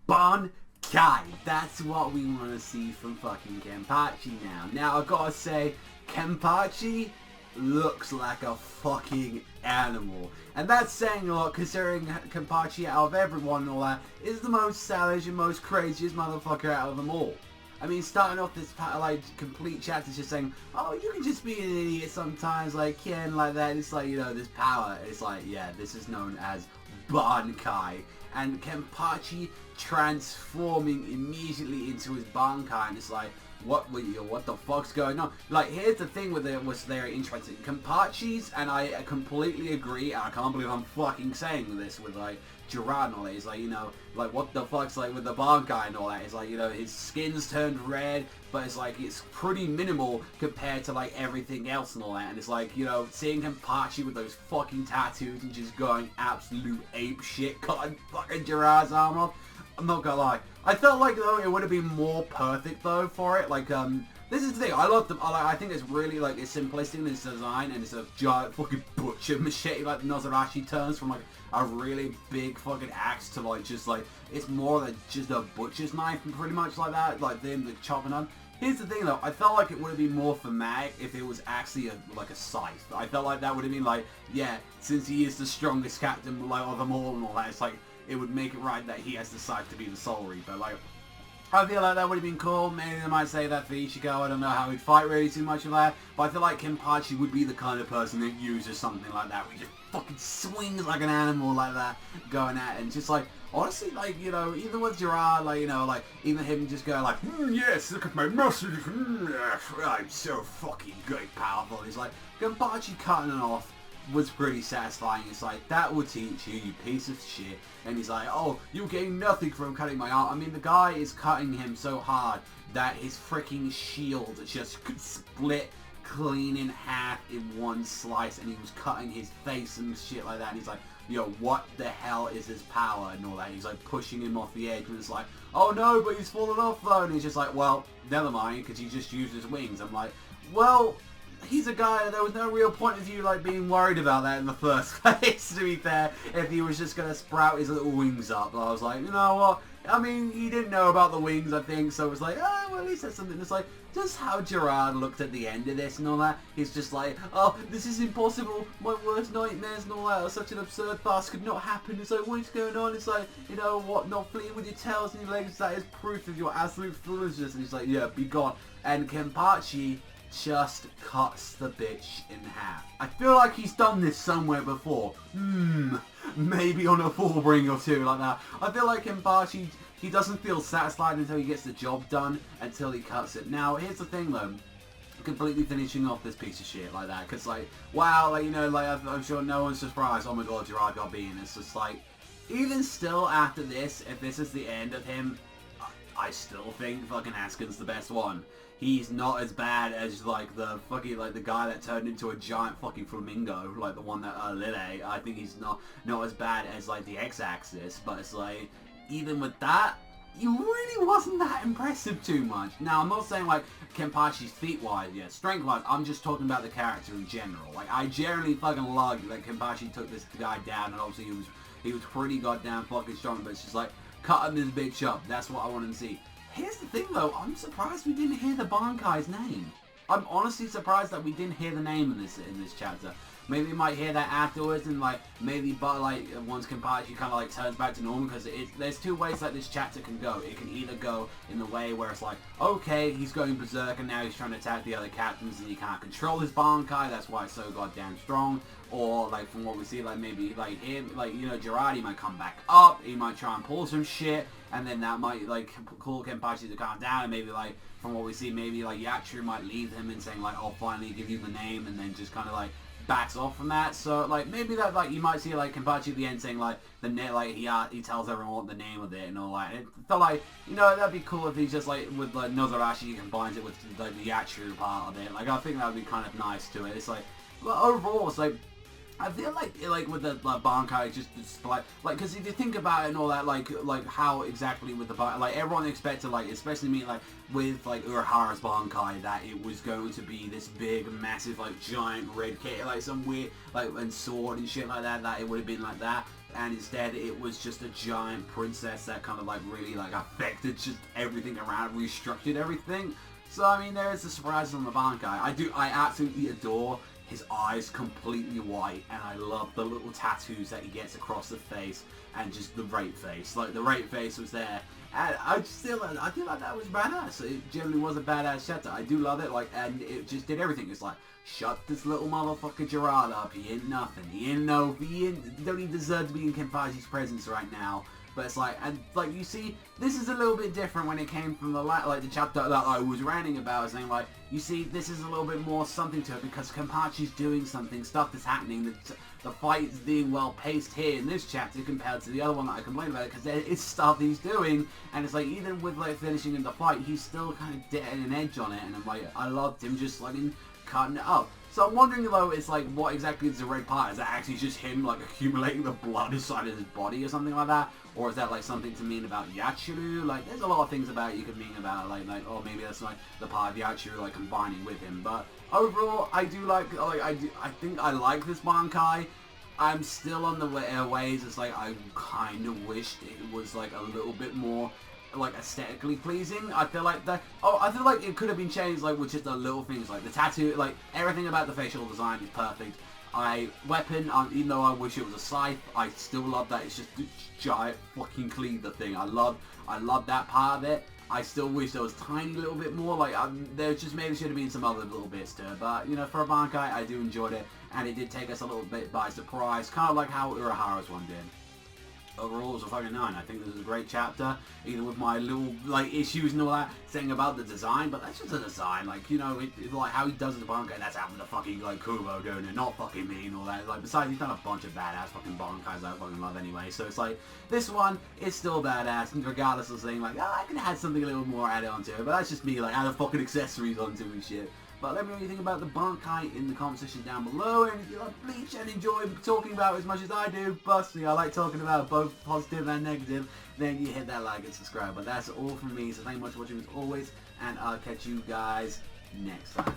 Bankai. That's what we want to see from fucking Kenpachi now. Now, I've got to say, Kenpachi looks like a fucking animal. And that's saying a lot, considering Kenpachi, out of everyone and all that, is the most savage and most craziest motherfucker out of them all. I mean, starting off this like complete chapter just saying, oh, you can just be an idiot sometimes, like Ken, like that. It's like, you know, this power. It's like, yeah, this is known as Bankai. And Kenpachi transforming immediately into his Bankai, and it's like, what the fuck's going on? Like, here's the thing with it, was very interesting. Kenpachi's, and I completely agree, and I can't believe I'm fucking saying this with, like, Gerard and all that. It's like, you know, like, what the fuck's, like, with the Bankai and all that? It's like, you know, his skin's turned red, but it's like, it's pretty minimal compared to, like, everything else and all that. And it's like, you know, seeing Kenpachi with those fucking tattoos and just going absolute ape shit, cutting fucking Gerard's arm off. I'm not gonna lie. I felt like, though, it would have been more perfect, though, for it. Like, this is the thing. I love them. I think it's really, like, it's simplistic in its design, and it's a giant fucking butcher machete, like the Nozarashi turns from, like, a really big fucking axe to, like, just, like, it's more than just a butcher's knife, pretty much like that, like, them, like, chopping on. Here's the thing, though. I felt like it would have been more thematic if it was actually, like, a scythe. I felt like that would have been, like, yeah, since he is the strongest captain, like, of them all and all that, it's like, it would make it right that he has the scythe to be the Soul Reaper. Like, I feel like that would have been cool. Maybe they might say that for Ichigo. I don't know how he'd fight really too much of that. But I feel like Kenpachi would be the kind of person that uses something like that. Where he just fucking swings like an animal like that, going at it. And just like, honestly, like, you know, even with Gerard, like, you know, like, even him just going like, yes, look at my muscles. I'm so fucking great, powerful. He's like, Kenpachi cutting it off was pretty satisfying. It's like, that will teach you, you piece of shit. And he's like, oh, you gain nothing from cutting my arm. I mean, the guy is cutting him so hard that his freaking shield just could split clean in half in one slice, and he was cutting his face and shit like that. And he's like, yo, what the hell is his power and all that? He's like pushing him off the edge, and it's like, oh no, but he's fallen off though. And he's just like, well, never mind, because he just used his wings. I'm like, well, he's a guy, there was no real point of you, like, being worried about that in the first place, to be fair, if he was just going to sprout his little wings up. I was like, you know what, I mean, he didn't know about the wings, I think, so it was like, oh, well, at least that's something. It's like, just how Gerard looked at the end of this and all that, he's just like, oh, this is impossible, my worst nightmares and all that, such an absurd past could not happen. It's like, what's going on? It's like, you know what, not fleeing with your tails and your legs, that is proof of your absolute foolishness. And he's like, yeah, be gone. And Kenpachi just cuts the bitch in half. I feel like he's done this somewhere before. Maybe on a Fullbring or two like that. I feel like Kenpachi, he doesn't feel satisfied until he gets the job done, until he cuts it. Now, here's the thing though. Completely finishing off this piece of shit like that. Because, like, wow, like, you know, like, I'm sure no one's surprised. Oh my god, Gerard got beaten. It's just like, even still after this, if this is the end of him, I still think fucking Haskin's the best one. He's not as bad as, like, the fucking, like, the guy that turned into a giant fucking flamingo, like the one that, Lille. I think he's not as bad as, like, the X-Axis, but it's like, even with that, he really wasn't that impressive too much. Now, I'm not saying, like, Kenpachi's feet-wise, yeah, strength-wise, I'm just talking about the character in general. Like, I generally fucking love that Kenpachi took this guy down, and obviously he was pretty goddamn fucking strong, but it's just like, cut him this bitch up, that's what I wanted to see. Here's the thing though, I'm surprised we didn't hear the Bankai's name. I'm honestly surprised that we didn't hear the name in this chapter. Maybe we might hear that afterwards, and like maybe, but like once Kenpachi kind of like turns back to normal, because there's two ways that this chapter can go. It can either go in the way where it's like, okay, he's going berserk and now he's trying to attack the other captains and he can't control his Bankai, that's why it's so goddamn strong. Or like from what we see, like maybe like him, like, you know, Gerard, he might come back up, he might try and pull some shit, and then that might like call Kenpachi to calm down, and maybe like from what we see, maybe like Yachiru might leave him and saying like, I'll finally give you the name, and then just kind of like backs off from that. So like maybe that, like, you might see like Kenpachi at the end saying like the name, like he tells everyone what the name of it and all that. It felt like, you know, that'd be cool if he just like with like Nozarashi he combines it with like the Yachiru part of it. Like I think that would be kind of nice to it. It's like, well, overall it's like, I feel like with the Bankai, just like, because if you think about it and all that, like how exactly with the Bankai, like everyone expected, like, especially me, like with like Urahara's Bankai, that it was going to be this big, massive, like giant red kit, like some weird, like, and sword and shit like that, that it would have been like that. and instead it was just a giant princess that kind of like really like affected just everything around, restructured everything. So I mean, there is the surprises on the Bankai. I absolutely adore his eyes completely white, and I love the little tattoos that he gets across the face, and just the rape face. Like, the rape face was there, and I feel like that was badass. It generally was a badass chapter. I do love it, like, and it just did everything. It's like, shut this little motherfucker Gerard up. He ain't nothing. He don't even deserve to be in Kenpachi's presence right now. But it's like, and like, you see, this is a little bit different when it came from the the chapter that I was ranting about, saying like, you see, this is a little bit more something to it because Kenpachi's doing something, stuff is happening, the fight is being well paced here in this chapter compared to the other one that I complained about, because there is stuff he's doing, and it's like, even with like finishing in the fight, he's still kind of getting an edge on it, and I'm like, I loved him just like cutting it up. So I'm wondering though, it's like, what exactly is the red part? Is that actually just him like accumulating the blood inside of his body or something like that? Or is that like something to mean about Yachiru? Like, there's a lot of things about it you could mean about, like, or maybe that's like the part of Yachiru like combining with him. But overall, I do like, I think I like this Bankai. I'm still on the ways. It's like, I kind of wished it was like a little bit more like aesthetically pleasing. I feel like it could have been changed like with just the little things, like the tattoo, like everything about the facial design is perfect. Weapon, even though I wish it was a scythe, I still love that it's just a giant fucking cleaver thing. I love that part of it. I still wish there was a tiny little bit more, like, there just maybe should have been some other little bits to it, but, you know, for a Bankai, I do enjoy it, and it did take us a little bit by surprise, kind of like how Urahara's one did. Overall, it was a fucking 9. I think this is a great chapter, even with my little, like, issues and all that, saying about the design, but that's just a design, like, you know, it's like, how he does the Bankai, that's having the fucking, like, Kubo doing it, not fucking me and all that, like, besides, he's done a bunch of badass fucking Bankais I fucking love anyway, so it's like, this one is still badass, and regardless of saying, like, oh, I could have had something a little more added onto it, but that's just me, like, adding fucking accessories onto and shit. But let me know what you think about the Bankai in the comment section down below, and if you like Bleach and enjoy talking about it as much as I do, personally I like talking about both positive and negative, then you hit that like and subscribe. But that's all from me, so thank you much for watching as always, and I'll catch you guys next time.